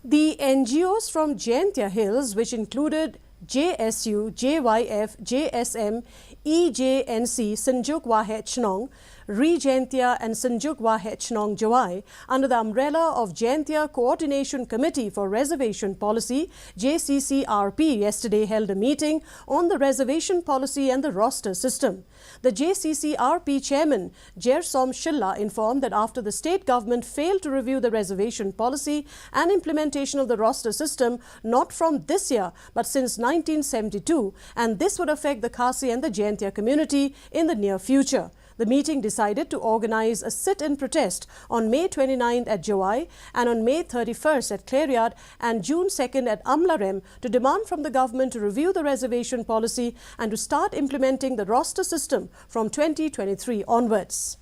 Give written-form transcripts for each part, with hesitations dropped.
The NGOs from Jaintia Hills, which included JSU, JYF, JSM, EJNC, Sanjuk Wahet Chnong, Jaintia and Sanjuk Wahet Chnong Jawai, under the umbrella of Jaintia Coordination Committee for Reservation Policy, JCCRP, yesterday held a meeting on the reservation policy and the roster system. The JCCRP chairman, Jersom Shilla, informed that after the state government failed to review the reservation policy and implementation of the roster system, not from this year, but since 1972, and this would affect the Khasi and the Jaintia community in the near future. The meeting decided to organize a sit-in protest on May 29th at Jawai and on May 31st at Clariat and June 2nd at Amlarem to demand from the government to review the reservation policy and to start implementing the roster system from 2023 onwards.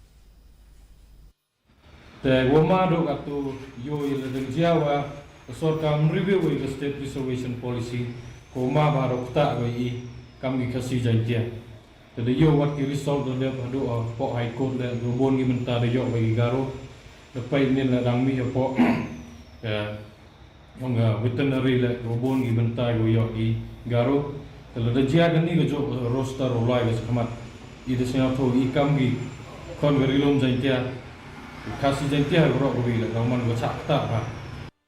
The review the state reservation policy the yo what the result of the po high court the bon gimentara yo bagi garo the pay nin la dang mi po veterinary la bon gimentara yo I garo the jia gani go jo roster rolai ga khamat I the sena tho I kam gi kon verilom Jaintia Khasi Jaintia ro go bi la man go chakta ha